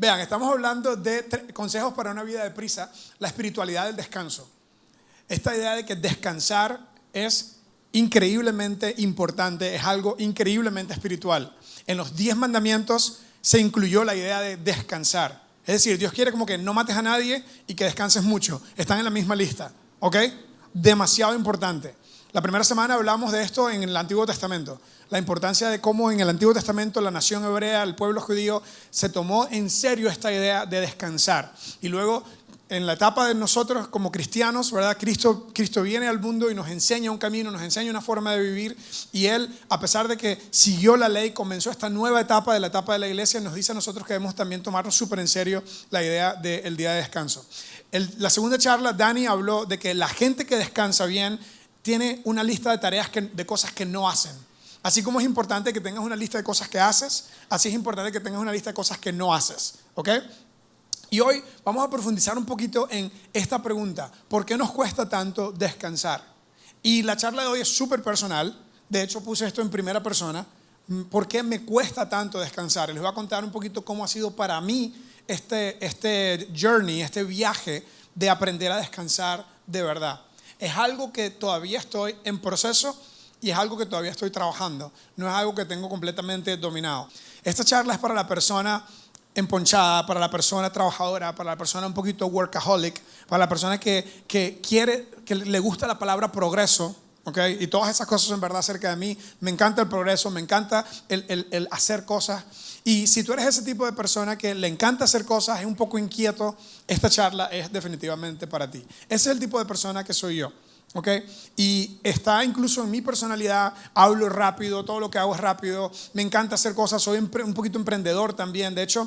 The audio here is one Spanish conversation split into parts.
Vean, estamos hablando de consejos para una vida de prisa, la espiritualidad del descanso. Esta idea de que descansar es increíblemente importante, es algo increíblemente espiritual. En los 10 mandamientos se incluyó la idea de descansar. Es decir, Dios quiere como que no mates a nadie y que descanses mucho. Están en la misma lista, ¿ok? Demasiado importante. La primera semana hablamos de esto en el Antiguo Testamento. La importancia de cómo en el Antiguo Testamento la nación hebrea, el pueblo judío, se tomó en serio esta idea de descansar. Y luego, en la etapa de nosotros como cristianos, ¿verdad? Cristo viene al mundo y nos enseña un camino, nos enseña una forma de vivir. Y Él, a pesar de que siguió la ley, comenzó esta nueva etapa de la etapa de la iglesia, nos dice a nosotros que debemos también tomarnos súper en serio la idea del día de descanso. La segunda charla, Dani habló de que la gente que descansa bien tiene una lista de tareas, de cosas que no hacen. Así como es importante que tengas una lista de cosas que haces, así es importante que tengas una lista de cosas que no haces, ¿ok? Y hoy vamos a profundizar un poquito en esta pregunta: ¿por qué nos cuesta tanto descansar? Y la charla de hoy es súper personal. De hecho, puse esto en primera persona. ¿Por qué me cuesta tanto descansar? Les voy a contar un poquito cómo ha sido para mí este journey, este viaje de aprender a descansar de verdad. Es algo que todavía estoy en proceso y es algo que todavía estoy trabajando. No es algo que tengo completamente dominado. Esta charla es para la persona emponchada, para la persona trabajadora, para la persona un poquito workaholic, para la persona que quiere, que le gusta la palabra progreso, ¿okay? Y todas esas cosas en verdad acerca de mí. Me encanta el progreso, me encanta el hacer cosas. Y si tú eres ese tipo de persona que le encanta hacer cosas, es un poco inquieto, esta charla es definitivamente para ti. Ese es el tipo de persona que soy yo. Okay. Y está incluso en mi personalidad. Hablo rápido, todo lo que hago es rápido, me encanta hacer cosas, soy un poquito emprendedor también. De hecho,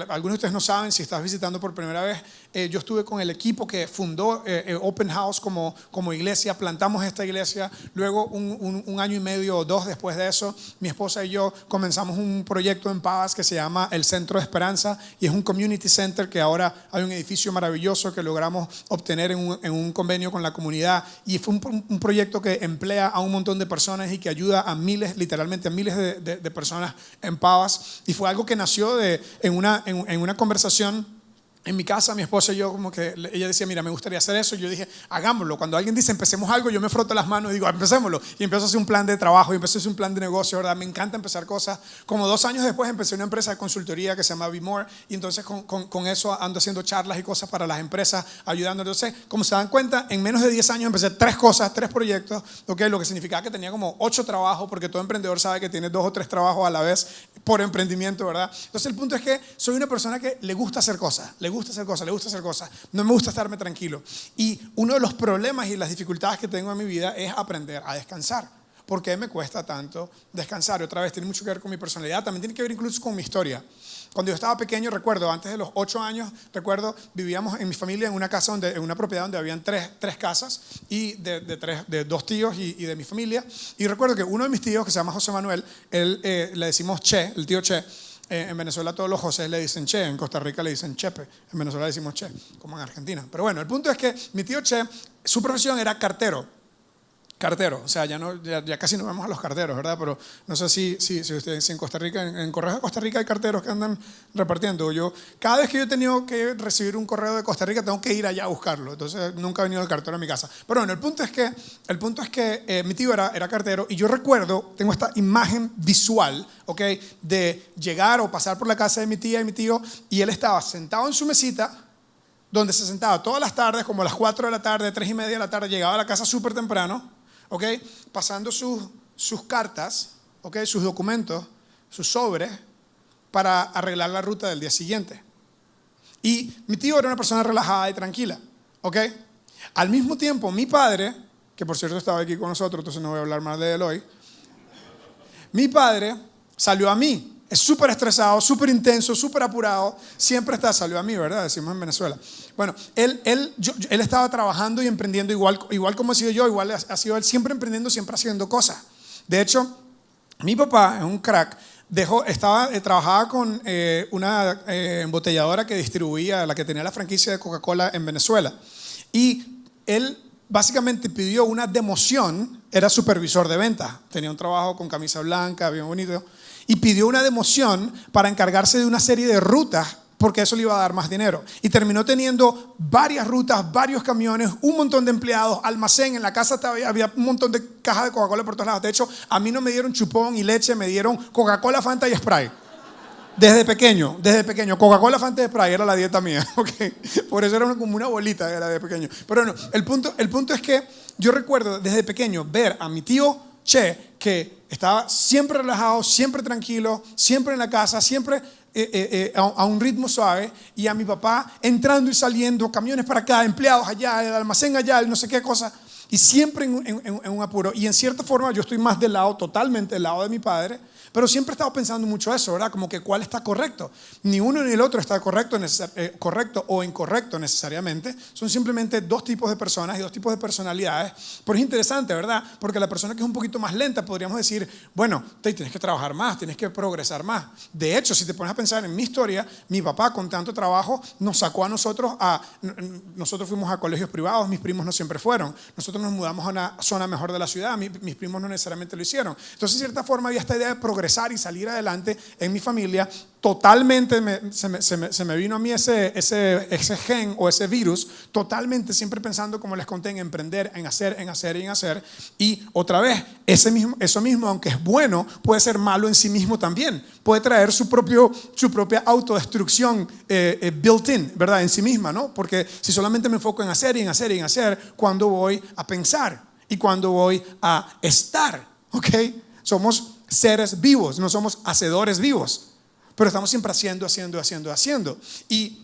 algunos de ustedes no saben, si estás visitando por primera vez, yo estuve con el equipo que fundó Open House como iglesia. Plantamos esta iglesia. Luego un año y medio o 2 después de eso, mi esposa y yo comenzamos un proyecto en Pavas que se llama el Centro de Esperanza, y es un community center que ahora hay un edificio maravilloso que logramos obtener en un convenio con la comunidad. Y fue un proyecto que emplea a un montón de personas y que ayuda a miles, literalmente a miles de personas en Pavas. Y fue algo que nació en una conversación en mi casa. Mi esposa y yo, como que ella decía, mira, me gustaría hacer eso. Y yo dije, hagámoslo. Cuando alguien dice empecemos algo, yo me froto las manos y digo, empecémoslo. Y empiezo a hacer un plan de trabajo, y empecé a hacer un plan de negocio, ¿verdad? Me encanta empezar cosas. Como 2 años después empecé una empresa de consultoría que se llama Be More, y entonces con eso ando haciendo charlas y cosas para las empresas, ayudando. Entonces, como se dan cuenta, en menos de 10 años empecé 3 cosas, 3 proyectos, ¿okay? Lo que significaba que tenía como 8 trabajos, porque todo emprendedor sabe que tiene 2 o 3 trabajos a la vez por emprendimiento, ¿verdad? Entonces el punto es que soy una persona que le gusta hacer cosas, no me gusta estarme tranquilo. Y uno de los problemas y las dificultades que tengo en mi vida es aprender a descansar. ¿Por qué me cuesta tanto descansar? Y otra vez, tiene mucho que ver con mi personalidad, también tiene que ver incluso con mi historia. Cuando yo estaba pequeño, recuerdo, antes de los 8 años, vivíamos en mi familia en una casa, en una propiedad donde habían tres casas, y de 2 tíos y de mi familia. Y recuerdo que uno de mis tíos, que se llama José Manuel, él le decimos Che, el tío Che. En Venezuela todos los José le dicen Che, en Costa Rica le dicen Chepe, en Venezuela le decimos Che, como en Argentina. Pero bueno, el punto es que mi tío Che, su profesión era cartero, o sea, ya casi no vemos a los carteros, ¿verdad? Pero no sé si ustedes en Costa Rica, en correos de Costa Rica hay carteros que andan repartiendo. Cada vez que yo he tenido que recibir un correo de Costa Rica, tengo que ir allá a buscarlo. Entonces nunca ha venido el cartero a mi casa. Pero bueno, el punto es que mi tío era cartero, y yo recuerdo, tengo esta imagen visual, ¿okay? De llegar o pasar por la casa de mi tía y mi tío, y él estaba sentado en su mesita, donde se sentaba todas las tardes, como a las 4 de la tarde, 3:30 de la tarde, llegaba a la casa súper temprano, ¿okay? Pasando sus cartas, ¿okay? Sus documentos, sus sobres, para arreglar la ruta del día siguiente. Y mi tío era una persona relajada y tranquila, ¿okay? Al mismo tiempo, mi padre, que por cierto estaba aquí con nosotros, entonces no voy a hablar más de él hoy, mi padre salió a mí. Es súper estresado, súper intenso, súper apurado. Siempre salió a mí, ¿verdad? Decimos en Venezuela. Bueno, él estaba trabajando y emprendiendo igual como he sido yo, igual ha sido él, siempre emprendiendo, siempre haciendo cosas. De hecho, mi papá es un crack. Trabajaba con una embotelladora que distribuía, la que tenía la franquicia de Coca-Cola en Venezuela. Y él básicamente pidió una democión era supervisor de ventas, tenía un trabajo con camisa blanca, bien bonito, y pidió una democión para encargarse de una serie de rutas porque eso le iba a dar más dinero. Y terminó teniendo varias rutas, varios camiones, un montón de empleados, almacén, en la casa había un montón de cajas de Coca-Cola por todos lados. De hecho, a mí no me dieron chupón y leche, me dieron Coca-Cola, Fanta y Sprite. Desde pequeño, Coca-Cola, Fanta y Sprite era la dieta mía, ¿okay? Por eso era como una bolita, era de pequeño. Pero bueno, el punto es que yo recuerdo desde pequeño ver a mi tío Che, que estaba siempre relajado, siempre tranquilo, siempre en la casa, siempre a un ritmo suave, y a mi papá entrando y saliendo, camiones para acá, empleados allá, el almacén allá, el no sé qué cosa, y siempre en un apuro. Y en cierta forma yo estoy más totalmente del lado de mi padre, pero siempre he estado pensando mucho eso, ¿verdad? Como que cuál está correcto. Ni uno ni el otro está correcto o incorrecto necesariamente. Son simplemente dos tipos de personas y dos tipos de personalidades. Pero es interesante, ¿verdad? Porque la persona que es un poquito más lenta, podríamos decir, bueno, tienes que trabajar más, tienes que progresar más. De hecho, si te pones a pensar en mi historia, mi papá con tanto trabajo nos sacó a nosotros nosotros fuimos a colegios privados, mis primos no siempre fueron. Nosotros nos mudamos a una zona mejor de la ciudad, mis primos no necesariamente lo hicieron. Entonces, de cierta forma, había esta idea de progresar y salir adelante en mi familia. Totalmente se me vino a mí ese gen o ese virus, totalmente siempre pensando, como les conté, en emprender, en hacer. Y otra vez, eso mismo, aunque es bueno, puede ser malo en sí mismo también. Puede traer su propia autodestrucción built-in, ¿verdad? En sí misma, ¿no? Porque si solamente me enfoco en hacer, ¿cuándo voy a pensar? ¿Y cuándo voy a estar? ¿Ok? Somos seres vivos, no somos hacedores vivos, pero estamos siempre haciendo. Y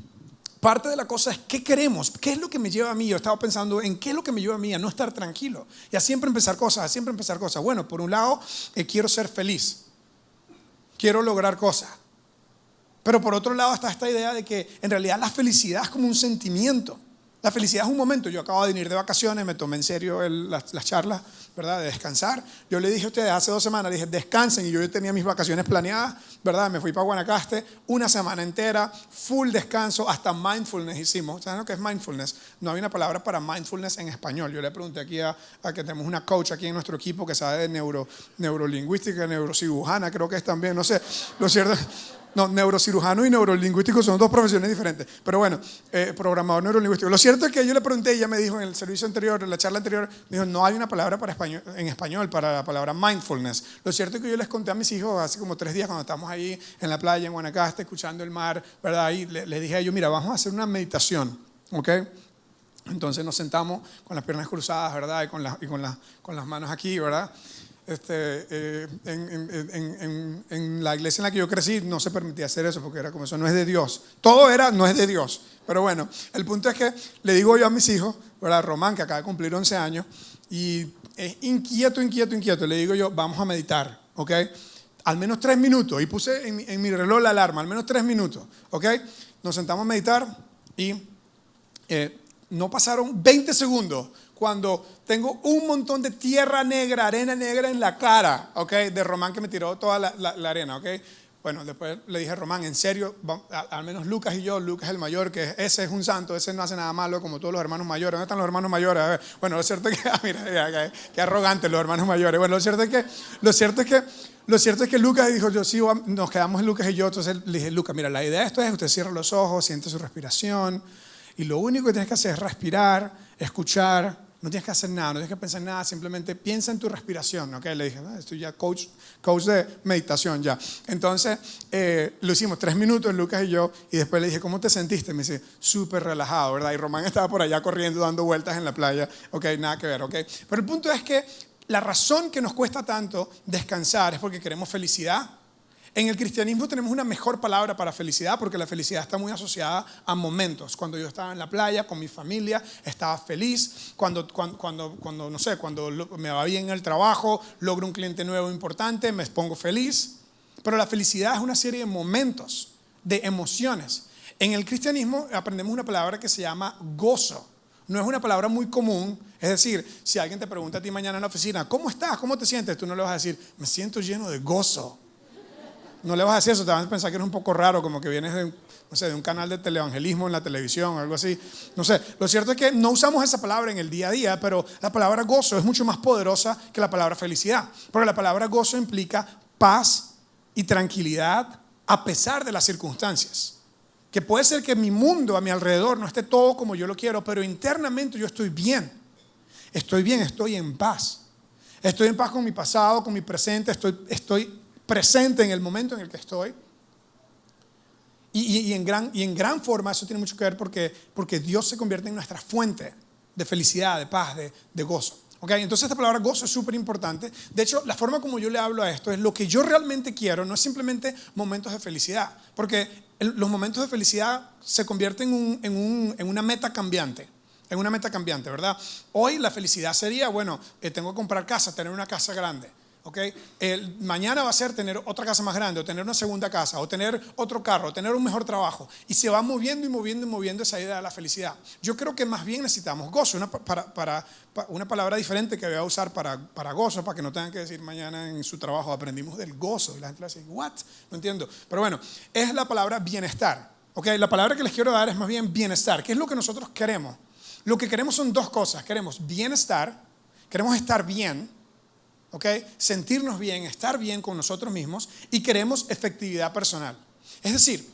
parte de la cosa es qué queremos, qué es lo que me lleva a mí. Yo estaba pensando en qué es lo que me lleva a mí a no estar tranquilo y a siempre empezar cosas. Bueno, por un lado, quiero ser feliz, quiero lograr cosas, pero por otro lado está esta idea de que en realidad la felicidad es como un sentimiento. La felicidad es un momento. Yo acabo de venir de vacaciones, me tomé en serio las charlas, ¿verdad? De descansar. Yo le dije a ustedes hace 2 semanas, dije descansen, y yo tenía mis vacaciones planeadas, ¿verdad? Me fui para Guanacaste, una semana entera, full descanso, hasta mindfulness hicimos. ¿Saben lo que es mindfulness? No hay una palabra para mindfulness en español. Yo le pregunté aquí a que tenemos una coach aquí en nuestro equipo que sabe de neurolingüística, neurocirujana, creo que es también, no sé, lo cierto. No, neurocirujano y neurolingüístico son dos profesiones diferentes. Pero bueno, programador neurolingüístico. Lo cierto es que yo le pregunté y ella me dijo en el servicio anterior, en la charla anterior, me dijo, no hay una palabra en español para la palabra mindfulness. Lo cierto es que yo les conté a mis hijos hace como 3 días cuando estábamos ahí en la playa en Guanacaste, escuchando el mar, ¿verdad? Y les dije a ellos, mira, vamos a hacer una meditación, ¿ok? Entonces nos sentamos con las piernas cruzadas, ¿verdad? Y con las manos aquí, ¿verdad? En la iglesia en la que yo crecí no se permitía hacer eso porque era como eso, no es de Dios. Todo no es de Dios. Pero bueno, el punto es que le digo yo a mis hijos, ¿verdad? Román, que acaba de cumplir 11 años, y es inquieto. Le digo yo, vamos a meditar, ¿ok? Al menos 3 minutos. Y puse en mi reloj la alarma, al menos 3 minutos, ¿ok? Nos sentamos a meditar y no pasaron 20 segundos cuando tengo un montón de tierra negra, arena negra en la cara, ¿ok? De Román, que me tiró toda la arena, ¿ok? Bueno, después le dije a Román, en serio, al menos Lucas y yo, Lucas el mayor, que ese es un santo, ese no hace nada malo como todos los hermanos mayores. ¿Dónde están los hermanos mayores? A ver. Bueno, lo cierto es que, mira, qué arrogantes los hermanos mayores. Bueno, lo cierto es que Lucas dijo, yo sí, nos quedamos Lucas y yo. Entonces le dije, Lucas, mira, la idea de esto es, usted cierra los ojos, siente su respiración, y lo único que tienes que hacer es respirar, escuchar. No tienes que hacer nada, no tienes que pensar en nada, simplemente piensa en tu respiración, ¿ok? Le dije, estoy ya coach de meditación ya. Entonces, lo hicimos 3 minutos, Lucas y yo, y después le dije, ¿cómo te sentiste? Me dice, súper relajado, ¿verdad? Y Román estaba por allá corriendo, dando vueltas en la playa, ¿ok? Nada que ver, ¿ok? Pero el punto es que la razón que nos cuesta tanto descansar es porque queremos felicidad. En el cristianismo tenemos una mejor palabra para felicidad porque la felicidad está muy asociada a momentos. Cuando yo estaba en la playa con mi familia, estaba feliz. Cuando no sé, cuando me va bien en el trabajo, logro un cliente nuevo importante, me pongo feliz. Pero la felicidad es una serie de momentos, de emociones. En el cristianismo aprendemos una palabra que se llama gozo. No es una palabra muy común. Es decir, si alguien te pregunta a ti mañana en la oficina, ¿cómo estás? ¿Cómo te sientes? Tú no le vas a decir, me siento lleno de gozo. No le vas a decir eso, te van a pensar que eres un poco raro, como que vienes de, no sé, de un canal de televangelismo en la televisión o algo así. No sé, lo cierto es que no usamos esa palabra en el día a día, pero la palabra gozo es mucho más poderosa que la palabra felicidad. Porque la palabra gozo implica paz y tranquilidad a pesar de las circunstancias. Que puede ser que mi mundo a mi alrededor no esté todo como yo lo quiero, pero internamente yo estoy bien. Estoy bien, estoy en paz. Estoy en paz con mi pasado, con mi presente, estoy presente en el momento en el que estoy. Y en gran forma eso tiene mucho que ver porque Dios se convierte en nuestra fuente de felicidad, de paz, de gozo. ¿Okay? Entonces esta palabra gozo es súper importante. De hecho, la forma como yo le hablo a esto es lo que yo realmente quiero, no es simplemente momentos de felicidad. Porque los momentos de felicidad se convierten en una meta cambiante. En una meta cambiante, ¿verdad? Hoy la felicidad sería, bueno, tengo que comprar casa, tener una casa grande. ¿Okay? Mañana va a ser tener otra casa más grande, o tener una segunda casa, o tener otro carro, o tener un mejor trabajo. Y se va moviendo y moviendo y moviendo esa idea de la felicidad. Yo creo que más bien necesitamos gozo, una palabra diferente que voy a usar para gozo, para que no tengan que decir mañana en su trabajo aprendimos del gozo. Y la gente le dice, ¿what? No entiendo. Pero bueno, es la palabra bienestar. ¿Okay? La palabra que les quiero dar es más bien bienestar. ¿Qué es lo que nosotros queremos? Lo que queremos son dos cosas. Queremos bienestar, queremos estar bien. ¿Okay? Sentirnos bien, estar bien con nosotros mismos, y queremos efectividad personal. Es decir,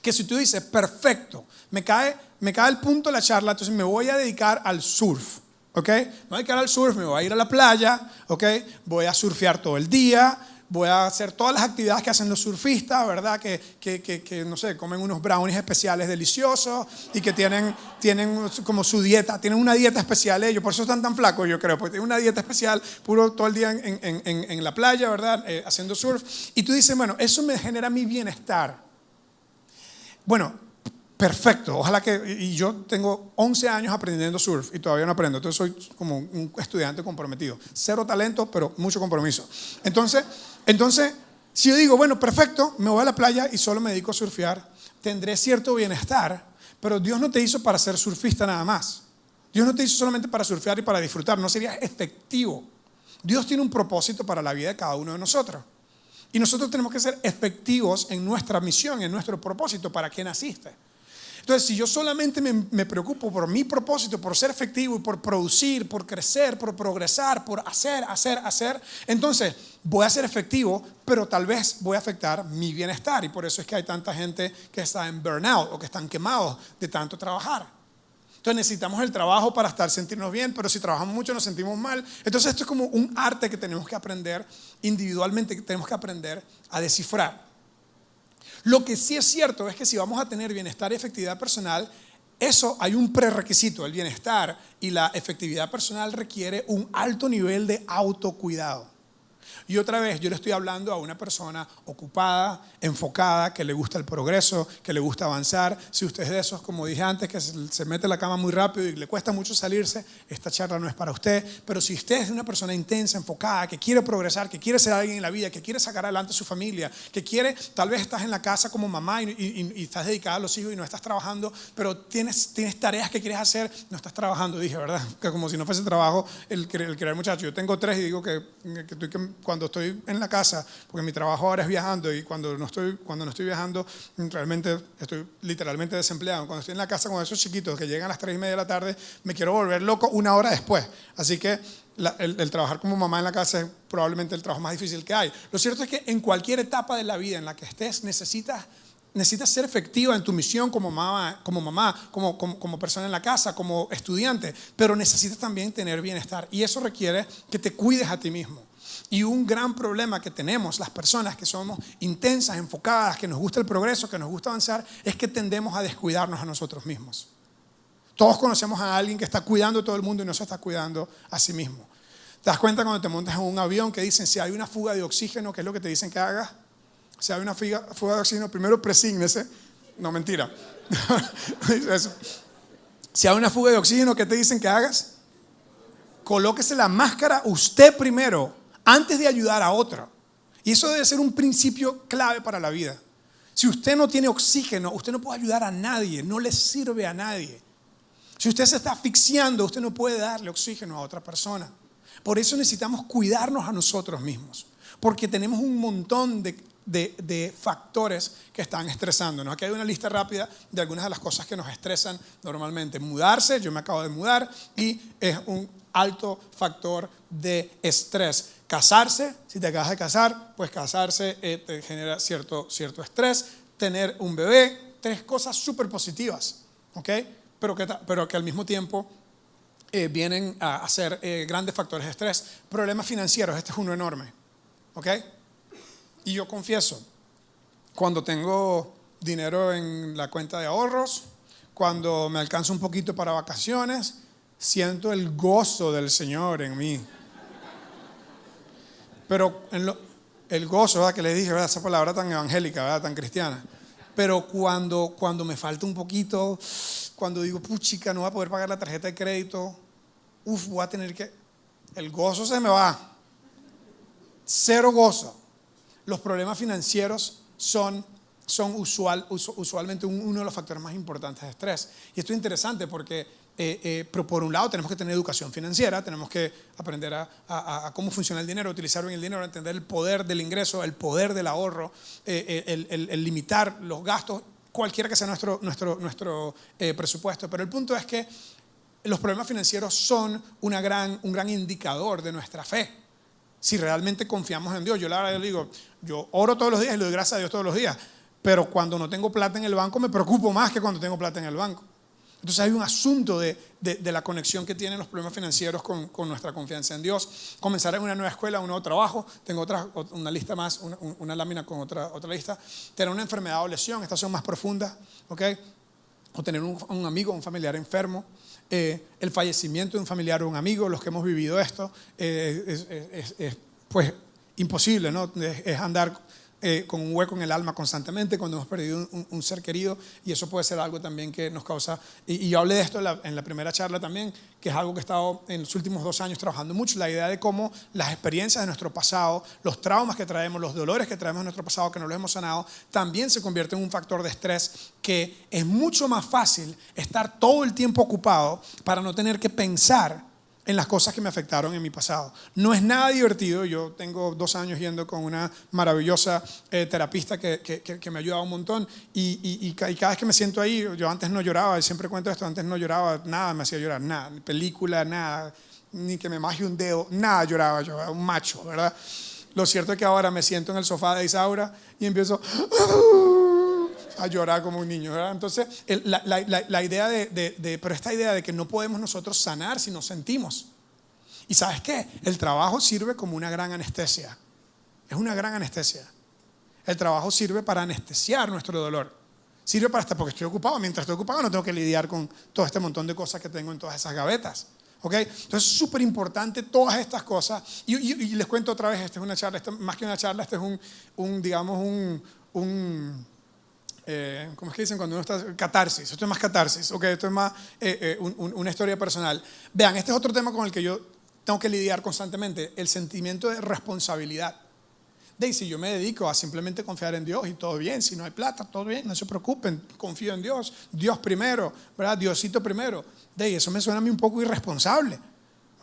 que si tú dices, perfecto, me cae el punto de la charla, entonces me voy a dedicar al surf. ¿Okay? Me voy a dedicar al surf, me voy a ir a la playa, ¿okay? Voy a surfear todo el día, voy a hacer todas las actividades que hacen los surfistas, ¿verdad? Que no sé, comen unos brownies especiales deliciosos y que tienen como su dieta, tienen una dieta especial ellos, por eso están tan flacos, yo creo, porque tienen una dieta especial, puro todo el día en la playa, ¿verdad? Haciendo surf. Y tú dices, bueno, eso me genera mi bienestar. Bueno, perfecto, ojalá y yo tengo 11 años aprendiendo surf y todavía no aprendo, entonces soy como un estudiante comprometido. Cero talento, pero mucho compromiso. Entonces, si yo digo, bueno, perfecto, me voy a la playa y solo me dedico a surfear, tendré cierto bienestar, pero Dios no te hizo para ser surfista nada más. Dios no te hizo solamente para surfear y para disfrutar, no sería efectivo. Dios tiene un propósito para la vida de cada uno de nosotros. Y nosotros tenemos que ser efectivos en nuestra misión, en nuestro propósito, para qué naciste. Entonces, si yo solamente me preocupo por mi propósito, por ser efectivo y por producir, por crecer, por progresar, por hacer, entonces voy a ser efectivo, pero tal vez voy a afectar mi bienestar. Y por eso es que hay tanta gente que está en burnout o que están quemados de tanto trabajar. Entonces necesitamos el trabajo para sentirnos bien, pero si trabajamos mucho nos sentimos mal. Entonces esto es como un arte que tenemos que aprender individualmente, que tenemos que aprender a descifrar. Lo que sí es cierto es que si vamos a tener bienestar y efectividad personal, eso hay un prerequisito. El bienestar y la efectividad personal requiere un alto nivel de autocuidado. Y otra vez, yo le estoy hablando a una persona ocupada, enfocada, que le gusta el progreso, que le gusta avanzar. Si usted es de esos, como dije antes, que se mete en la cama muy rápido y le cuesta mucho salirse, esta charla no es para usted. Pero si usted es una persona intensa, enfocada, que quiere progresar, que quiere ser alguien en la vida, que quiere sacar adelante a su familia, que quiere, tal vez estás en la casa como mamá y estás dedicada a los hijos y no estás trabajando, pero tienes tareas que quieres hacer, no estás trabajando, dije, ¿verdad? Que como si no fuese trabajo el criar muchachos. Yo tengo 3 y digo que cuando estoy en la casa, porque mi trabajo ahora es viajando, y cuando no estoy viajando, realmente estoy literalmente desempleado. Cuando estoy en la casa con esos chiquitos que llegan a las 3:30 de la tarde, me quiero volver loco 1 hora después. Así que el trabajar como mamá en la casa es probablemente el trabajo más difícil que hay. Lo cierto es que en cualquier etapa de la vida en la que estés, necesitas ser efectiva en tu misión como mamá, como persona en la casa, como estudiante, pero necesitas también tener bienestar, y eso requiere que te cuides a ti mismo. Y un gran problema que tenemos las personas que somos intensas, enfocadas, que nos gusta el progreso, que nos gusta avanzar, es que tendemos a descuidarnos a nosotros mismos. Todos conocemos a alguien que está cuidando a todo el mundo y no se está cuidando a sí mismo. ¿Te das cuenta cuando te montas en un avión que dicen si hay una fuga de oxígeno, qué es lo que te dicen que hagas? Si hay una fuga de oxígeno, primero presígnese. No, mentira. Eso. Si hay una fuga de oxígeno, ¿qué te dicen que hagas? Colóquese la máscara usted primero, antes de ayudar a otro. Y eso debe ser un principio clave para la vida. Si usted no tiene oxígeno, usted no puede ayudar a nadie, no le sirve a nadie. Si usted se está asfixiando, usted no puede darle oxígeno a otra persona. Por eso necesitamos cuidarnos a nosotros mismos, porque tenemos un montón de de factores que están estresándonos. Aquí hay una lista rápida de algunas de las cosas que nos estresan normalmente. Mudarse, yo me acabo de mudar y es un alto factor de estrés. Casarse, si te acabas de casar, pues casarse te genera cierto estrés. Tener un bebé, 3 cosas súper positivas, ¿ok? Pero que al mismo tiempo vienen a ser grandes factores de estrés. Problemas financieros, este es uno enorme, ¿ok? Y yo confieso, cuando tengo dinero en la cuenta de ahorros, cuando me alcanza un poquito para vacaciones, siento el gozo del Señor en mí. Pero el gozo, ¿verdad? Que le dije, ¿verdad? Esa palabra tan evangélica, ¿verdad? Tan cristiana. Pero cuando me falta un poquito, cuando digo, puchica, no voy a poder pagar la tarjeta de crédito, voy a tener que... El gozo se me va. Cero gozo. Los problemas financieros son usualmente uno de los factores más importantes de estrés. Y esto es interesante porque pero por un lado tenemos que tener educación financiera, tenemos que aprender a cómo funciona el dinero, utilizar bien el dinero, entender el poder del ingreso, el poder del ahorro, el limitar los gastos, cualquiera que sea nuestro presupuesto. Pero el punto es que los problemas financieros son un gran indicador de nuestra fe. Si realmente confiamos en Dios. Yo la verdad digo, yo oro todos los días y le doy gracias a Dios todos los días, pero cuando no tengo plata en el banco me preocupo más que cuando tengo plata en el banco. Entonces hay un asunto de la conexión que tienen los problemas financieros con nuestra confianza en Dios. Comenzar en una nueva escuela, un nuevo trabajo. Tengo una lista más, una lámina con otra lista. Tener una enfermedad o lesión, estas son más profundas, ¿ok? O tener un amigo o un familiar enfermo. El fallecimiento de un familiar o un amigo, los que hemos vivido esto, es pues imposible, ¿no? Es andar con un hueco en el alma constantemente cuando hemos perdido un ser querido, y eso puede ser algo también que nos causa, y yo hablé de esto en la primera charla también, que es algo que he estado en los últimos 2 años trabajando mucho, la idea de cómo las experiencias de nuestro pasado, los traumas que traemos, los dolores que traemos de nuestro pasado que no los hemos sanado, también se convierten en un factor de estrés, que es mucho más fácil estar todo el tiempo ocupado para no tener que pensar en las cosas que me afectaron en mi pasado. No es nada divertido. Yo tengo 2 años yendo con una maravillosa terapista que me ha ayudado un montón, y cada vez que me siento ahí, yo antes no lloraba, y siempre cuento esto, antes no lloraba, nada me hacía llorar, nada, ni película, nada, ni que me maje un dedo, nada lloraba, yo era un macho, ¿verdad? Lo cierto es que ahora me siento en el sofá de Isaura y empiezo a llorar como un niño, ¿verdad? Entonces, la idea pero esta idea de que no podemos nosotros sanar si nos sentimos. ¿Y sabes qué? El trabajo sirve como una gran anestesia. Es una gran anestesia. El trabajo sirve para anestesiar nuestro dolor. Sirve para porque estoy ocupado. Mientras estoy ocupado no tengo que lidiar con todo este montón de cosas que tengo en todas esas gavetas. ¿Ok? Entonces es súper importante todas estas cosas. Y les cuento otra vez, esta es una charla, más que una charla, este es ¿cómo es que dicen cuando uno está? Catarsis. Esto es más catarsis, okay. Esto es más una historia personal. Vean, este es otro tema con el que yo tengo que lidiar constantemente, el sentimiento de responsabilidad. Si yo me dedico a simplemente confiar en Dios y todo bien, si no hay plata, todo bien, no se preocupen, confío en Dios, Dios primero, ¿verdad? Diosito primero. Eso me suena a mí un poco irresponsable,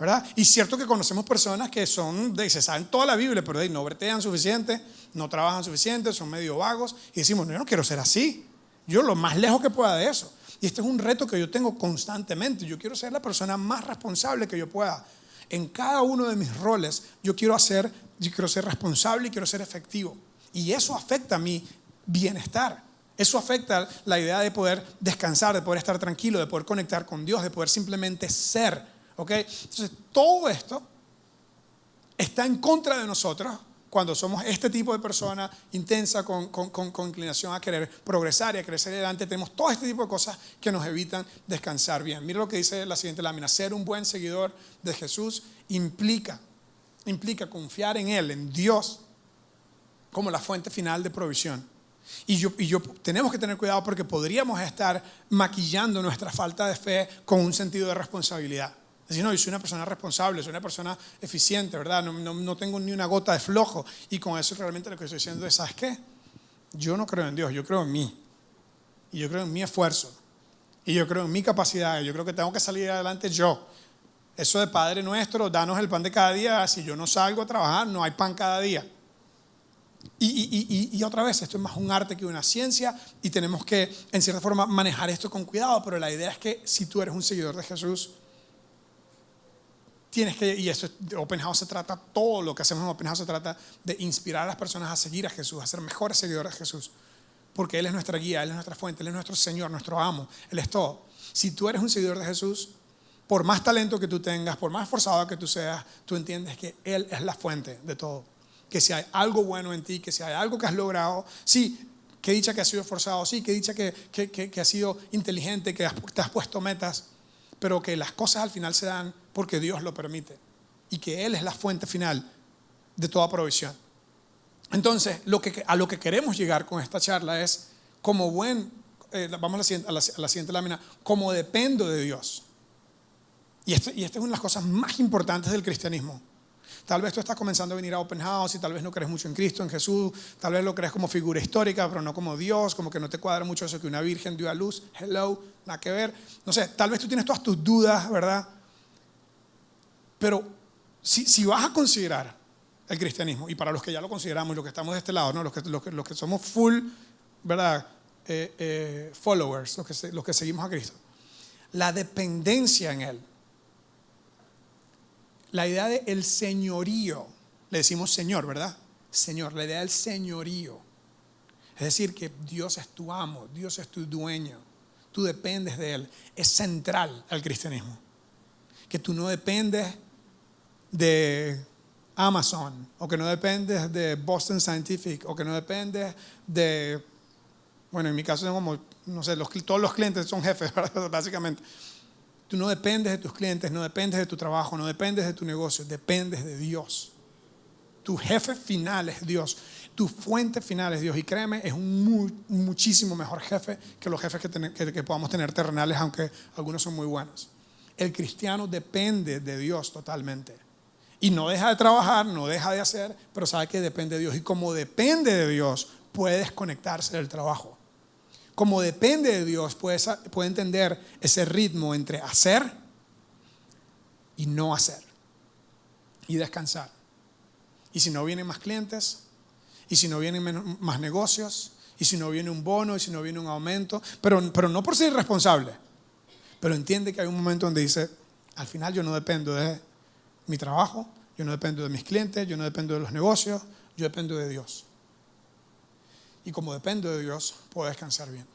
¿verdad? Y cierto que conocemos personas que se saben toda la Biblia, pero no bretean suficiente, no trabajan suficiente, son medio vagos, y decimos, no, yo no quiero ser así, yo lo más lejos que pueda de eso. Y este es un reto que yo tengo constantemente. Yo quiero ser la persona más responsable que yo pueda. En cada uno de mis roles yo quiero ser responsable y quiero ser efectivo, y eso afecta a mi bienestar. Eso afecta la idea de poder descansar, de poder estar tranquilo, de poder conectar con Dios, de poder simplemente ser, ¿ok? Entonces todo esto está en contra de nosotros cuando somos este tipo de persona intensa con inclinación a querer progresar y a querer salir adelante. Tenemos todo este tipo de cosas que nos evitan descansar bien. Mira lo que dice la siguiente lámina: ser un buen seguidor de Jesús implica confiar en Él, en Dios, como la fuente final de provisión. Y yo tenemos que tener cuidado porque podríamos estar maquillando nuestra falta de fe con un sentido de responsabilidad. Es decir, no, yo soy una persona responsable, soy una persona eficiente, ¿verdad? No tengo ni una gota de flojo. Y con eso realmente lo que estoy diciendo es, ¿sabes qué? Yo no creo en Dios, yo creo en mí. Y yo creo en mi esfuerzo. Y yo creo en mi capacidad. Yo creo que tengo que salir adelante yo. Eso de Padre nuestro, danos el pan de cada día. Si yo no salgo a trabajar, no hay pan cada día. Y otra vez, esto es más un arte que una ciencia y tenemos que, en cierta forma, manejar esto con cuidado, pero la idea es que si tú eres un seguidor de Jesús, tienes que, y eso de Open House se trata, todo lo que hacemos en Open House se trata de inspirar a las personas a seguir a Jesús, a ser mejores seguidores de Jesús, porque Él es nuestra guía, Él es nuestra fuente, Él es nuestro Señor, nuestro amo, Él es todo. Si tú eres un seguidor de Jesús, por más talento que tú tengas, por más esforzado que tú seas, tú entiendes que Él es la fuente de todo. Que si hay algo bueno en ti, que si hay algo que has logrado, sí, que dicha que has sido esforzado, sí, que dicha que has sido inteligente, que te has puesto metas, pero que las cosas al final se dan porque Dios lo permite y que Él es la fuente final de toda provisión. Entonces, a lo que queremos llegar con esta charla es, como vamos a la siguiente lámina, como dependo de Dios. Y esta es una de las cosas más importantes del cristianismo. Tal vez tú estás comenzando a venir a Open House y tal vez no crees mucho en Cristo, en Jesús, tal vez lo crees como figura histórica, pero no como Dios, como que no te cuadra mucho eso que una virgen dio a luz. Hello, nada que ver. No sé, tal vez tú tienes todas tus dudas, ¿verdad? Pero si vas a considerar el cristianismo, y para los que ya lo consideramos, los que estamos de este lado, ¿no? los que somos full, ¿verdad? Followers, los que seguimos a Cristo, la dependencia en Él, la idea de el señorío, le decimos Señor, ¿verdad? Señor, la idea del señorío. Es decir, que Dios es tu amo, Dios es tu dueño, tú dependes de Él. Es central al cristianismo. Que tú no dependes de Amazon, o que no dependes de Boston Scientific, o que no dependes de, bueno, en mi caso son como, no sé, todos los clientes son jefes, ¿verdad? Básicamente. Tú no dependes de tus clientes, no dependes de tu trabajo, no dependes de tu negocio, dependes de Dios. Tu jefe final es Dios, tu fuente final es Dios. Y créeme, es un muchísimo mejor jefe que los jefes que podamos tener terrenales, aunque algunos son muy buenos. El cristiano depende de Dios totalmente. Y no deja de trabajar, no deja de hacer, pero sabe que depende de Dios. Y como depende de Dios, puede desconectarse del trabajo. Como depende de Dios, puede entender ese ritmo entre hacer y no hacer. Y descansar. Y si no vienen más clientes, y si no vienen más negocios, y si no viene un bono, y si no viene un aumento, pero no por ser irresponsable, pero entiende que hay un momento donde dice, al final yo no dependo de mi trabajo, yo no dependo de mis clientes, yo no dependo de los negocios, yo dependo de Dios. Y como dependo de Dios, puedo descansar bien.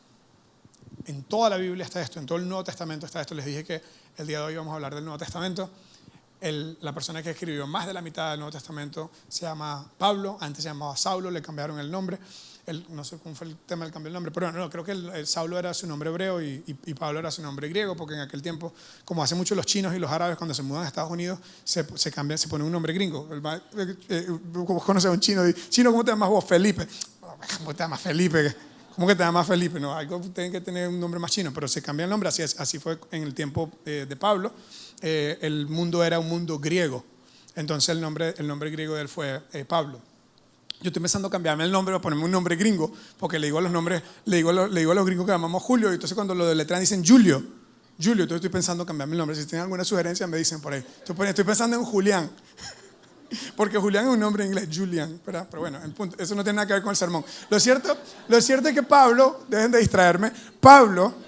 En toda la Biblia está esto, en todo el Nuevo Testamento está esto. Les dije que el día de hoy vamos a hablar del Nuevo Testamento. La persona que escribió más de la mitad del Nuevo Testamento se llama Pablo, antes se llamaba Saulo, le cambiaron el nombre. No sé cómo fue el tema del cambio del nombre, pero no, creo que el Saulo era su nombre hebreo y Pablo era su nombre griego, porque en aquel tiempo, como hacen mucho los chinos y los árabes cuando se mudan a Estados Unidos, se ponen un nombre gringo. Vos conoces a un chino y chino, ¿cómo te llamas vos? Felipe. ¿Cómo te llamas Felipe? ¿Cómo que te llamas Felipe? No, algo tiene que tener un nombre más chino, pero se cambia el nombre, así fue en el tiempo de Pablo. El mundo era un mundo griego, entonces el nombre griego de él fue Pablo. Yo estoy pensando en cambiarme el nombre, ponerme un nombre gringo, porque le digo a los gringos que llamamos Julio, y entonces cuando lo deletrean dicen Julio, entonces estoy pensando en cambiarme el nombre. Si tienen alguna sugerencia me dicen por ahí. Estoy pensando en Julián, porque Julián es un nombre en inglés, Julian, ¿verdad? Pero bueno, eso no tiene nada que ver con el sermón. Lo cierto es que Pablo, dejen de distraerme, Pablo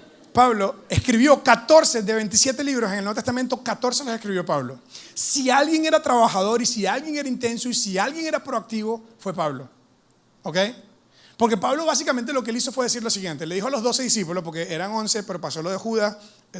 escribió 14 de 27 libros en el Nuevo Testamento, 14 los escribió Pablo. Si alguien era trabajador y si alguien era intenso y si alguien era proactivo, fue Pablo. ¿Ok? Porque Pablo básicamente lo que él hizo fue decir lo siguiente. Le dijo a los 12 discípulos, porque eran 11, pero pasó lo de Judas.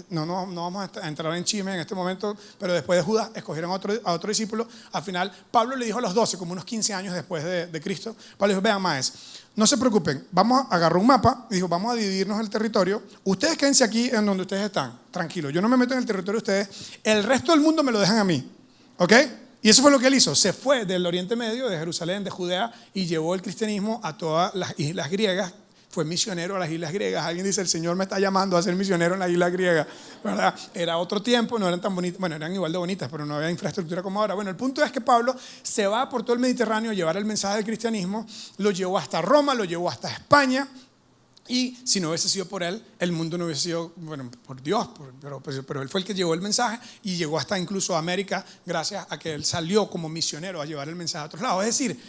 No vamos a entrar en chisme en este momento, pero después de Judas escogieron a otro discípulo. Al final, Pablo le dijo a los 12, como unos 15 años después de Cristo, Pablo dijo, vean más, no se preocupen, vamos a agarrar un mapa y dijo, vamos a dividirnos el territorio. Ustedes quédense aquí en donde ustedes están, tranquilos. Yo no me meto en el territorio de ustedes. El resto del mundo me lo dejan a mí, ¿ok? Y eso fue lo que él hizo. Se fue del Oriente Medio, de Jerusalén, de Judea, y llevó el cristianismo a todas las islas griegas. Fue misionero a las islas griegas. Alguien dice, el Señor me está llamando a ser misionero en la isla griega, ¿verdad? Era otro tiempo, no eran tan bonitas, bueno, eran igual de bonitas, pero no había infraestructura como ahora. Bueno, el punto es que Pablo se va por todo el Mediterráneo a llevar el mensaje del cristianismo, lo llevó hasta Roma, lo llevó hasta España, y si no hubiese sido por él, el mundo no hubiese sido, bueno, por Dios, pero él fue el que llevó el mensaje y llegó hasta incluso a América gracias a que él salió como misionero a llevar el mensaje a otros lados. Es decir,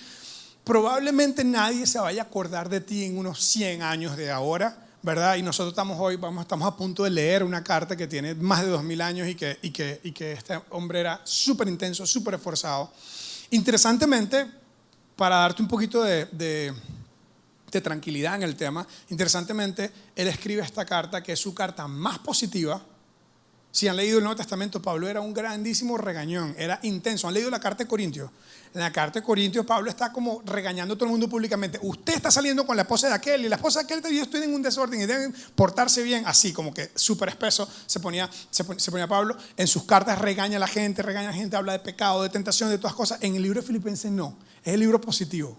Probablemente nadie se vaya a acordar de ti en unos 100 años de ahora, ¿verdad? Y nosotros estamos a punto de leer una carta que tiene más de 2000 años y que este hombre era súper intenso, súper esforzado. Interesantemente, para darte un poquito de tranquilidad en el tema, interesantemente, él escribe esta carta que es su carta más positiva. Si han leído el Nuevo Testamento, Pablo era un grandísimo regañón, era intenso. ¿Han leído la carta de Corintios? En la carta de Corintios, Pablo está como regañando a todo el mundo públicamente. Usted está saliendo con la esposa de aquel y la esposa de aquel, y yo estoy en un desorden y deben portarse bien. Así como que súper espeso se ponía Pablo. En sus cartas regaña a la gente, habla de pecado, de tentación, de todas cosas. En el libro de Filipenses no, es el libro positivo.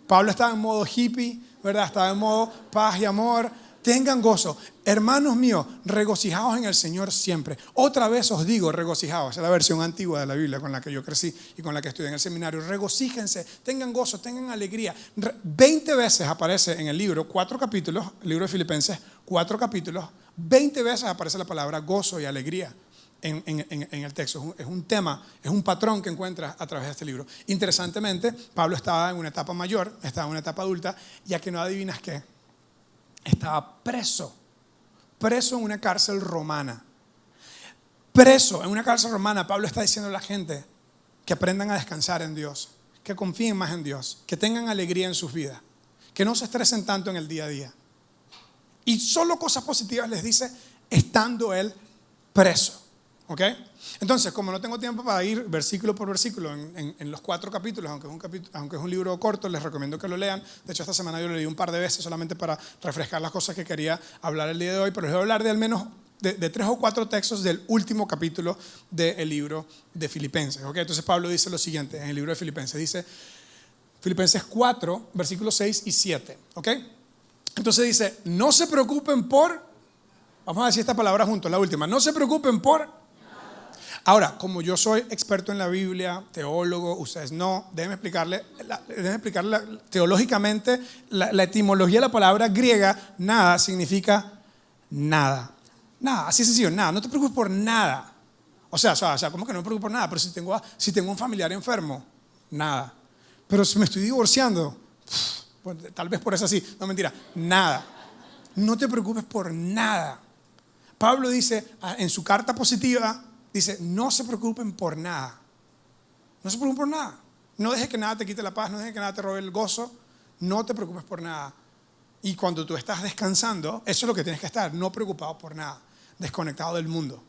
Pablo estaba en modo hippie, ¿verdad? Estaba en modo paz y amor. Tengan gozo. Hermanos míos, regocijaos en el Señor siempre. Otra vez os digo, regocijaos. Es la versión antigua de la Biblia con la que yo crecí y con la que estudié en el seminario. Regocíjense, tengan gozo, tengan alegría. 20 veces aparece en el libro, 4 capítulos, el libro de Filipenses, 4 capítulos, 20 veces aparece la palabra gozo y alegría en el texto. Es un tema, es un patrón que encuentras a través de este libro. Interesantemente, Pablo estaba en una etapa mayor, estaba en una etapa adulta, ya que no adivinas qué. Estaba preso en una cárcel romana. Preso en una cárcel romana. Pablo está diciendo a la gente que aprendan a descansar en Dios, que confíen más en Dios, que tengan alegría en sus vidas, que no se estresen tanto en el día a día. Y solo cosas positivas les dice estando él preso. ¿Ok? Entonces, como no tengo tiempo para ir versículo por versículo en los 4 capítulos, aunque es un libro corto, les recomiendo que lo lean. De hecho, esta semana yo lo leí un par de veces solamente para refrescar las cosas que quería hablar el día de hoy, pero les voy a hablar de al menos de 3 o 4 textos del último capítulo del libro de Filipenses. ¿Ok? Entonces Pablo dice lo siguiente en el libro de Filipenses. Dice Filipenses 4, versículos 6 y 7. ¿Ok? Entonces dice, no se preocupen por, vamos a decir esta palabra juntos, la última, no se preocupen por. Ahora, como yo soy experto en la Biblia, teólogo, ustedes no, déjenme explicarle teológicamente la etimología de la palabra griega. Nada significa nada. Nada, así sencillo, nada. No te preocupes por nada. O sea, ¿cómo que no me preocupo por nada? Pero si tengo un familiar enfermo, nada. Pero si me estoy divorciando, tal vez por eso así, no, mentira, nada. No te preocupes por nada. Pablo dice en su carta positiva, dice, no se preocupen por nada. No se preocupen por nada. No dejes que nada te quite la paz, no dejes que nada te robe el gozo. No te preocupes por nada. Y cuando tú estás descansando, eso es lo que tienes que estar, no preocupado por nada, desconectado del mundo.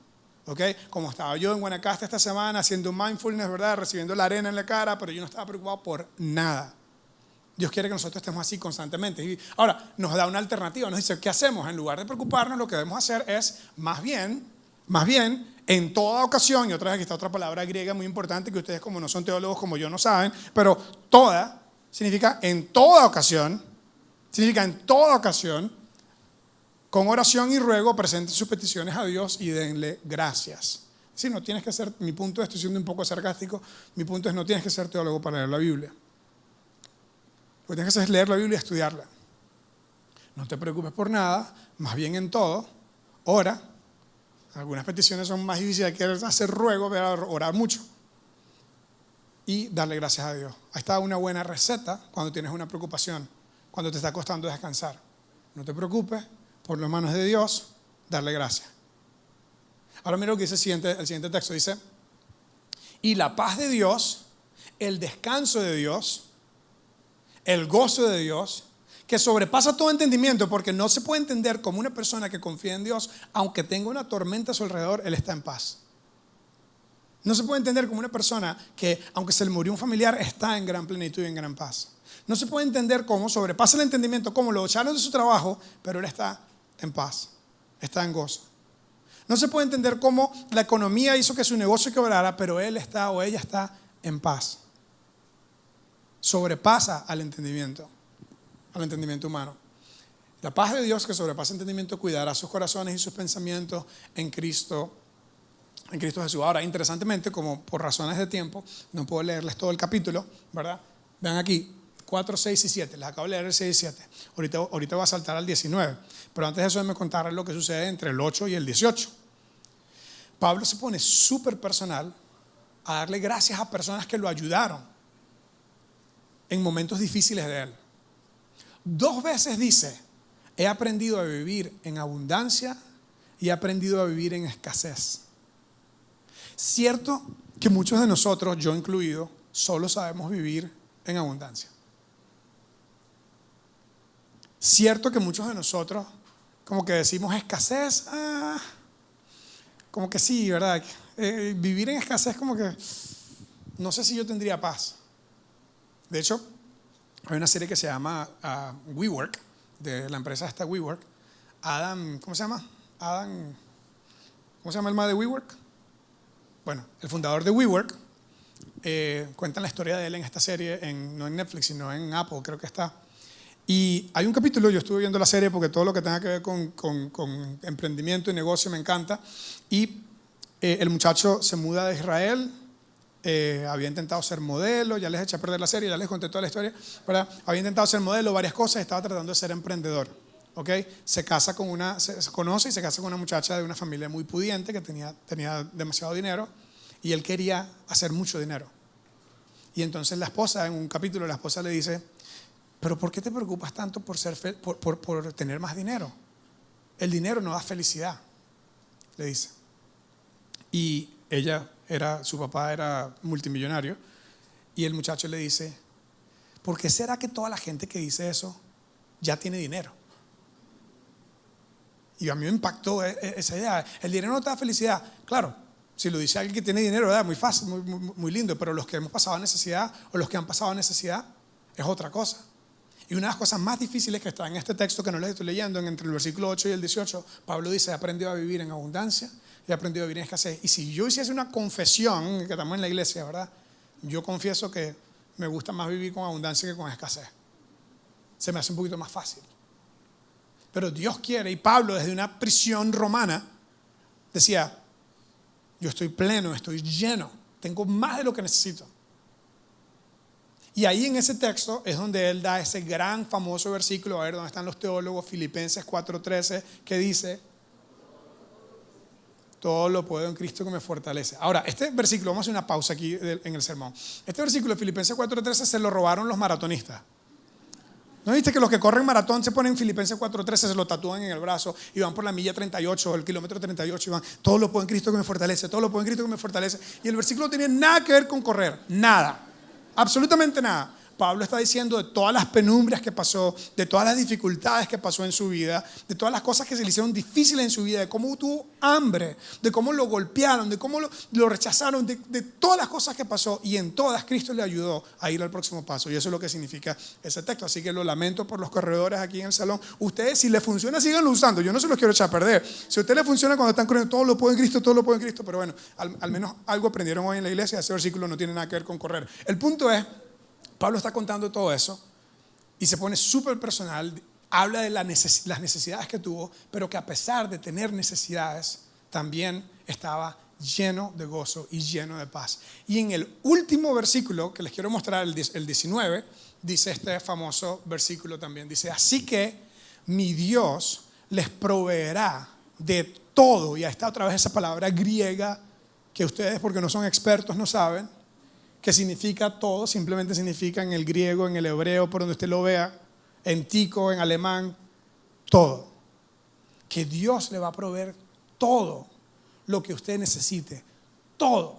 ¿Ok? Como estaba yo en Guanacaste esta semana haciendo mindfulness, ¿verdad? Recibiendo la arena en la cara, pero yo no estaba preocupado por nada. Dios quiere que nosotros estemos así constantemente. Y ahora nos da una alternativa, nos dice, ¿qué hacemos? En lugar de preocuparnos, lo que debemos hacer es, más bien, en toda ocasión, y otra vez aquí está otra palabra griega muy importante que ustedes como no son teólogos como yo no saben, pero toda significa en toda ocasión, con oración y ruego presenten sus peticiones a Dios y denle gracias. Sí, no tienes que ser, mi punto es, estoy siendo un poco sarcástico, mi punto es no tienes que ser teólogo para leer la Biblia. Lo que tienes que hacer es leer la Biblia y estudiarla. No te preocupes por nada, más bien en todo, ora. Algunas peticiones son más difíciles, hay que hacer ruego, orar mucho y darle gracias a Dios. Ahí está una buena receta cuando tienes una preocupación, cuando te está costando descansar. No te preocupes, por las manos de Dios, darle gracias. Ahora mira lo que dice el siguiente texto, dice, y la paz de Dios, el descanso de Dios, el gozo de Dios, que sobrepasa todo entendimiento, porque no se puede entender como una persona que confía en Dios, aunque tenga una tormenta a su alrededor, él está en paz. No se puede entender como una persona que, aunque se le murió un familiar, está en gran plenitud y en gran paz. No se puede entender cómo sobrepasa el entendimiento, cómo lo echaron de su trabajo, pero él está en paz, está en gozo. No se puede entender cómo la economía hizo que su negocio quebrara, pero él está o ella está en paz. Sobrepasa al entendimiento humano. La paz de Dios que sobrepasa el entendimiento cuidará sus corazones y sus pensamientos en Cristo Jesús. Ahora, interesantemente, como por razones de tiempo, no puedo leerles todo el capítulo, ¿verdad? Vean aquí, 4, 6 y 7. Les acabo de leer el 6 y 7. Ahorita voy a saltar al 19. Pero antes de eso, me contarles lo que sucede entre el 8 y el 18. Pablo se pone súper personal a darle gracias a personas que lo ayudaron en momentos difíciles de él. 2 veces dice, he aprendido a vivir en abundancia y he aprendido a vivir en escasez. Cierto que muchos de nosotros, yo incluido, solo sabemos vivir en abundancia. Cierto que muchos de nosotros, como que decimos escasez, como que sí, ¿verdad? Vivir en escasez como que no sé si yo tendría paz. De hecho, hay una serie que se llama WeWork, de la empresa esta WeWork. ¿Cómo se llama? ¿Cómo se llama el más de WeWork? Bueno, el fundador de WeWork, cuentan la historia de él en esta serie, no en Netflix, sino en Apple, creo que está. Y hay un capítulo, yo estuve viendo la serie porque todo lo que tenga que ver con emprendimiento y negocio me encanta. Y el muchacho se muda de Israel, había intentado ser modelo, ya les eché a perder la serie, ya les conté toda la historia, ¿verdad? Había intentado ser modelo, varias cosas, estaba tratando de ser emprendedor. ¿Okay? Se conoce y se casa con una muchacha de una familia muy pudiente que tenía demasiado dinero y él quería hacer mucho dinero. Y entonces la esposa, en un capítulo, la esposa le dice, pero ¿por qué te preocupas tanto por tener más dinero? El dinero no da felicidad, le dice. Y su papá era multimillonario y el muchacho le dice, ¿por qué será que toda la gente que dice eso ya tiene dinero? Y a mí me impactó esa idea. El dinero no te da felicidad. Claro, si lo dice alguien que tiene dinero, ¿verdad? Muy fácil, muy lindo, pero los que hemos pasado necesidad o los que han pasado necesidad es otra cosa. Y una de las cosas más difíciles que está en este texto que no les estoy leyendo, entre el versículo 8 y el 18, Pablo dice, he aprendido a vivir en abundancia y he aprendido a vivir en escasez. Y si yo hiciese una confesión, que estamos en la iglesia, ¿verdad? Yo confieso que me gusta más vivir con abundancia que con escasez. Se me hace un poquito más fácil. Pero Dios quiere, y Pablo desde una prisión romana decía, yo estoy pleno, estoy lleno, tengo más de lo que necesito. Y ahí en ese texto es donde él da ese gran famoso versículo, a ver dónde están los teólogos, Filipenses 4:13, que dice, todo lo puedo en Cristo que me fortalece. Ahora, este versículo, vamos a hacer una pausa aquí en el sermón. Este versículo de Filipenses 4:13 se lo robaron los maratonistas. ¿No viste que los que corren maratón se ponen Filipenses 4:13, se lo tatúan en el brazo y van por la milla 38 o el kilómetro 38 y van, todo lo puedo en Cristo que me fortalece, todo lo puedo en Cristo que me fortalece? Y el versículo no tiene nada que ver con correr, nada. Absolutamente nada. Pablo está diciendo de todas las penumbrias que pasó, de todas las dificultades que pasó en su vida, de todas las cosas que se le hicieron difíciles en su vida, de cómo tuvo hambre, de cómo lo golpearon, de cómo lo rechazaron, de todas las cosas que pasó, y en todas Cristo le ayudó a ir al próximo paso. Y eso es lo que significa ese texto. Así que lo lamento por los corredores aquí en el salón. Ustedes, si les funciona, síganlo usando. Yo no se los quiero echar a perder. Si a ustedes les funciona cuando están corriendo, todo lo puedo en Cristo, todo lo puedo en Cristo. Pero bueno, al menos algo aprendieron hoy en la iglesia. Ese versículo no tiene nada que ver con correr. El punto es, Pablo está contando todo eso y se pone súper personal, habla de las necesidades que tuvo, pero que a pesar de tener necesidades, también estaba lleno de gozo y lleno de paz. Y en el último versículo que les quiero mostrar, el 19, dice este famoso versículo también, dice, así que mi Dios les proveerá de todo, y ahí está otra vez esa palabra griega que ustedes, porque no son expertos, no saben, que significa todo, simplemente significa en el griego, en el hebreo, por donde usted lo vea, en tico, en alemán, todo. Que Dios le va a proveer todo lo que usted necesite, todo,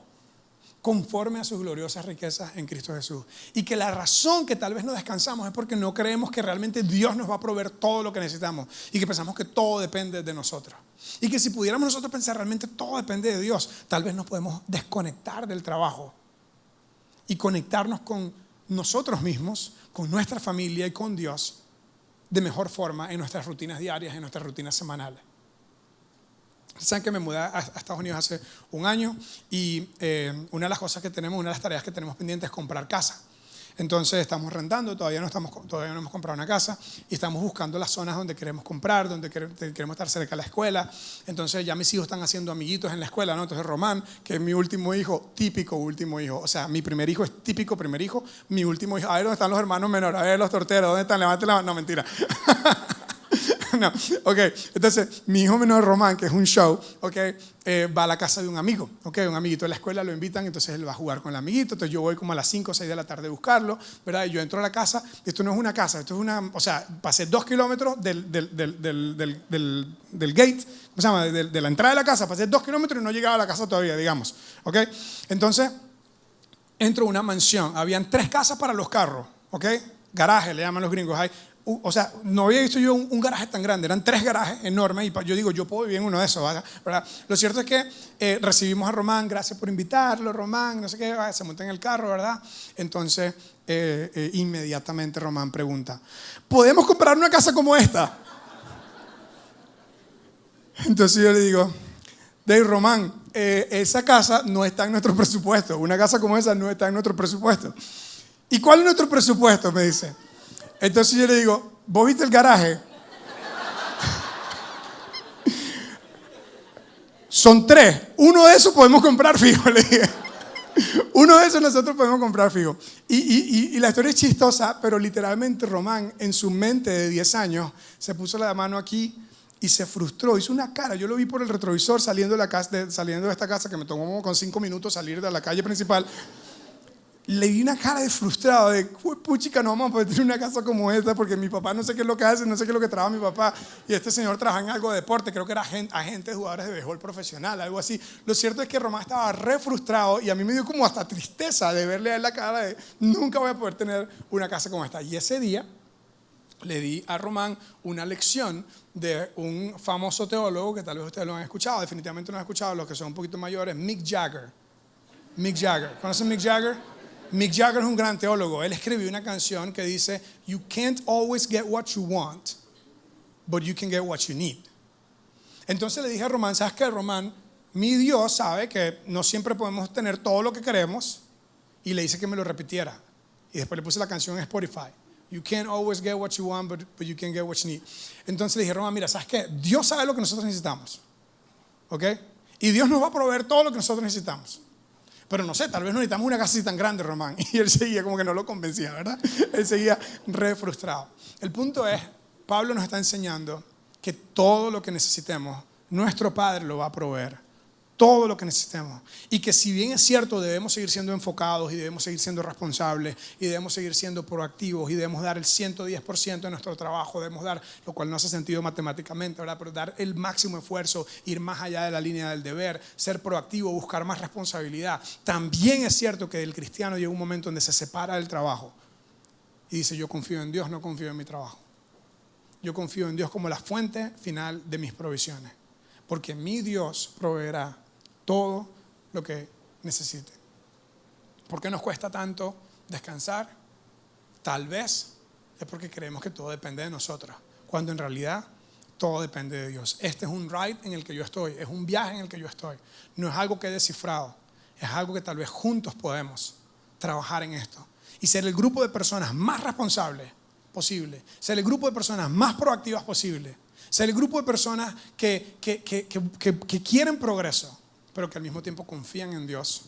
conforme a sus gloriosas riquezas en Cristo Jesús. Y que la razón que tal vez no descansamos es porque no creemos que realmente Dios nos va a proveer todo lo que necesitamos y que pensamos que todo depende de nosotros. Y que si pudiéramos nosotros pensar realmente todo depende de Dios, tal vez nos podemos desconectar del trabajo y conectarnos con nosotros mismos, con nuestra familia y con Dios de mejor forma en nuestras rutinas diarias, en nuestras rutinas semanales. Saben que me mudé a Estados Unidos hace un año y una de las cosas que tenemos, una de las tareas que tenemos pendientes es comprar casa. Entonces estamos rentando, todavía no hemos comprado una casa y estamos buscando las zonas donde queremos comprar, donde queremos estar cerca de la escuela. Entonces ya mis hijos están haciendo amiguitos en la escuela, ¿no? Entonces Román, que es mi último hijo, típico último hijo, o sea, mi primer hijo es típico primer hijo, mi último hijo, a ver dónde están los hermanos menores, a ver los torteros, ¿dónde están? Levanten la mano, no, mentira. No, ok. Entonces, mi hijo menor, Román, que es un show, ok, va a la casa de un amigo, ok, un amiguito de la escuela lo invitan, entonces él va a jugar con el amiguito, entonces yo voy como a las 5 o 6 de la tarde a buscarlo, ¿verdad? Y yo entro a la casa, esto no es una casa, esto es una, o sea, pasé 2 kilómetros del gate, ¿cómo se llama? De la entrada de la casa, pasé 2 kilómetros y no llegaba a la casa todavía, digamos, ok. Entonces, entro a una mansión, habían 3 casas para los carros, ok, garaje le llaman los gringos, hay. O sea, no había visto yo un garaje tan grande, eran 3 garajes enormes y yo digo, yo puedo vivir en uno de esos, ¿verdad? Lo cierto es que recibimos a Román, gracias por invitarlo, Román, no sé qué, se monta en el carro, ¿verdad? Entonces, inmediatamente Román pregunta, ¿podemos comprar una casa como esta? Entonces yo le digo, Román, esa casa no está en nuestro presupuesto, una casa como esa no está en nuestro presupuesto. ¿Y cuál es nuestro presupuesto? Me dice. Entonces yo le digo, ¿vos viste el garaje? Son 3. Uno de esos podemos comprar fijo, le dije. Uno de esos nosotros podemos comprar fijo. Y la historia es chistosa, pero literalmente Román, en su mente de 10 años, se puso la mano aquí y se frustró. Hizo una cara. Yo lo vi por el retrovisor saliendo de esta casa, que me tomó con 5 minutos salir de la calle principal. Le vi una cara de frustrado, de puchica, no vamos a poder tener una casa como esta porque mi papá no sé qué es lo que hace, no sé qué es lo que trabaja mi papá, y este señor trabaja en algo de deporte, creo que era agente de jugadores de béisbol profesional, algo así. Lo cierto es que Román estaba re frustrado y a mí me dio como hasta tristeza de verle a él la cara de nunca voy a poder tener una casa como esta. Y ese día le di a Román una lección de un famoso teólogo que tal vez ustedes lo han escuchado, definitivamente lo han escuchado los que son un poquito mayores, Mick Jagger. Mick Jagger, ¿conocen Mick Jagger? Mick Jagger es un gran teólogo. Él escribió una canción que dice, you can't always get what you want, but you can get what you need. Entonces le dije a Román, ¿sabes qué, Román? Mi Dios sabe que no siempre podemos tener todo lo que queremos, y le hice que me lo repitiera. Y después le puse la canción en Spotify. You can't always get what you want, but you can get what you need. Entonces le dije, Román, mira, ¿sabes qué? Dios sabe lo que nosotros necesitamos, ¿ok? Y Dios nos va a proveer todo lo que nosotros necesitamos. Pero no sé, tal vez no necesitamos una casa así tan grande, Román. Y él seguía como que no lo convencía, ¿verdad? Él seguía re frustrado. El punto es, Pablo nos está enseñando que todo lo que necesitemos, nuestro Padre lo va a proveer. Todo lo que necesitemos. Y que si bien es cierto, debemos seguir siendo enfocados y debemos seguir siendo responsables y debemos seguir siendo proactivos y debemos dar el 110% de nuestro trabajo, debemos dar, lo cual no hace sentido matemáticamente, ¿verdad? Pero dar el máximo esfuerzo, ir más allá de la línea del deber, ser proactivo, buscar más responsabilidad. También es cierto que el cristiano llega un momento donde se separa del trabajo y dice, yo confío en Dios, no confío en mi trabajo. Yo confío en Dios como la fuente final de mis provisiones, porque mi Dios proveerá todo lo que necesite. ¿Por qué nos cuesta tanto descansar? Tal vez es porque creemos que todo depende de nosotros, cuando en realidad todo depende de Dios. Este es un ride en el que yo estoy, es un viaje en el que yo estoy. No es algo que he descifrado, es algo que tal vez juntos podemos trabajar en esto y ser el grupo de personas más responsables posible, ser el grupo de personas más proactivas posible, ser el grupo de personas que quieren progreso, pero que al mismo tiempo confían en Dios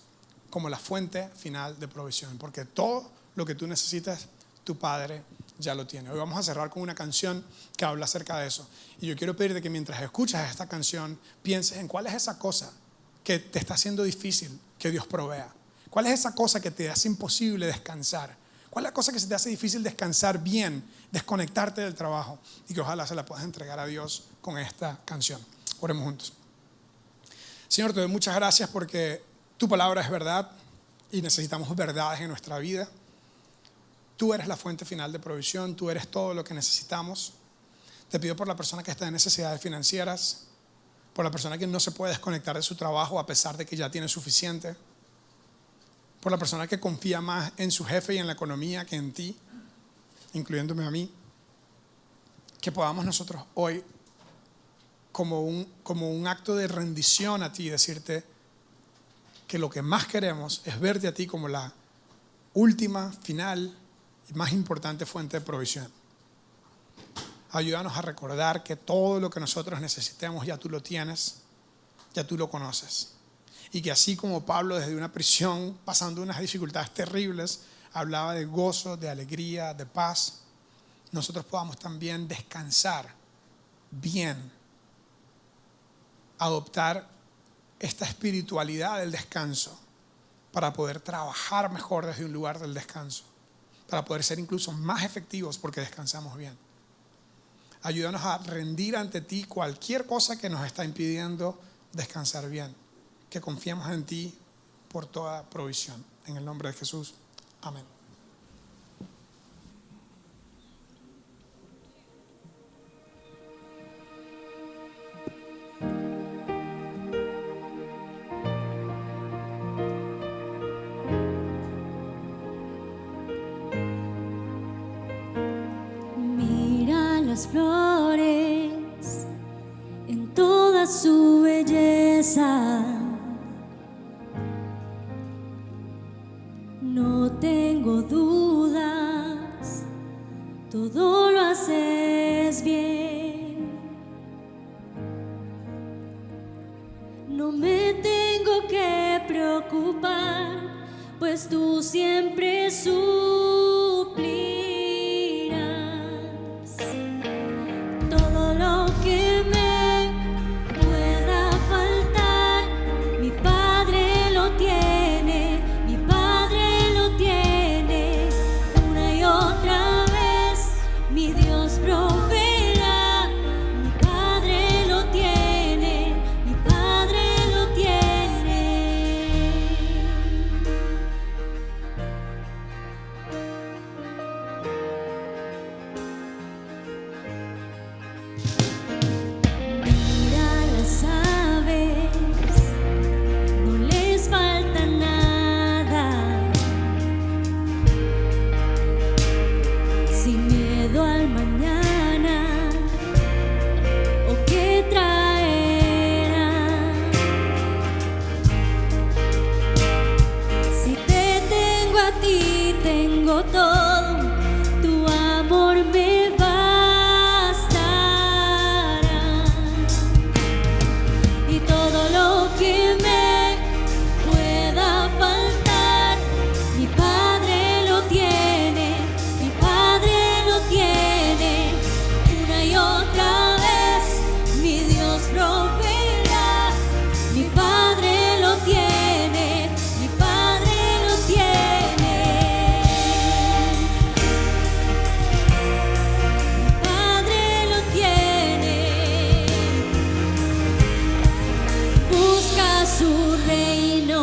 como la fuente final de provisión, porque todo lo que tú necesitas, tu Padre ya lo tiene. Hoy vamos a cerrar con una canción que habla acerca de eso. Y yo quiero pedirte que mientras escuchas esta canción, pienses en cuál es esa cosa que te está haciendo difícil que Dios provea. ¿Cuál es esa cosa que te hace imposible descansar? ¿Cuál es la cosa que se te hace difícil descansar bien, desconectarte del trabajo? Y que ojalá se la puedas entregar a Dios con esta canción. Oremos juntos. Señor, te doy muchas gracias porque tu palabra es verdad y necesitamos verdades en nuestra vida. Tú eres la fuente final de provisión, tú eres todo lo que necesitamos. Te pido por la persona que está en necesidades financieras, por la persona que no se puede desconectar de su trabajo a pesar de que ya tiene suficiente, por la persona que confía más en su jefe y en la economía que en ti, incluyéndome a mí, que podamos nosotros hoy como un acto de rendición a ti, decirte que lo que más queremos es verte a ti como la última, final y más importante fuente de provisión. Ayúdanos a recordar que todo lo que nosotros necesitemos ya tú lo tienes, ya tú lo conoces. Y que así como Pablo desde una prisión, pasando unas dificultades terribles, hablaba de gozo, de alegría, de paz, nosotros podamos también descansar bien adoptar esta espiritualidad del descanso para poder trabajar mejor desde un lugar del descanso, para poder ser incluso más efectivos porque descansamos bien. Ayúdanos a rendir ante ti cualquier cosa que nos está impidiendo descansar bien, que confiemos en ti por toda provisión. En el nombre de Jesús, amén. Mira las flores en toda su belleza. No tengo dudas, todo lo haces bien. No me tengo que preocupar, pues tú siempre suplirás todo lo que me pueda faltar. Mi Padre lo tiene, mi Padre lo tiene. Una y otra vez mi Dios proveerá. Mi Padre lo tiene, mi Padre lo tiene. Mira las aves, no les falta nada. Sin miedo al mañana o qué traerá. Si te tengo a ti, tengo todo. Tu amor me bastará. Y todo lo que me pueda faltar, mi Padre lo tiene, mi Padre lo tiene. Una y otra vez mi Dios proveerá. Mi Padre lo tiene, mi Padre lo tiene. Mi Padre lo tiene. Busca su reino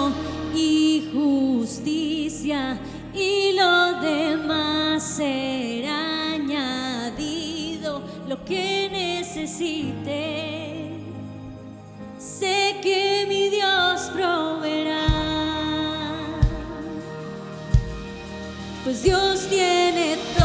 y justicia, y lo demás será añadido. Lo que necesite, sé que mi Dios proveerá, pues Dios tiene todo.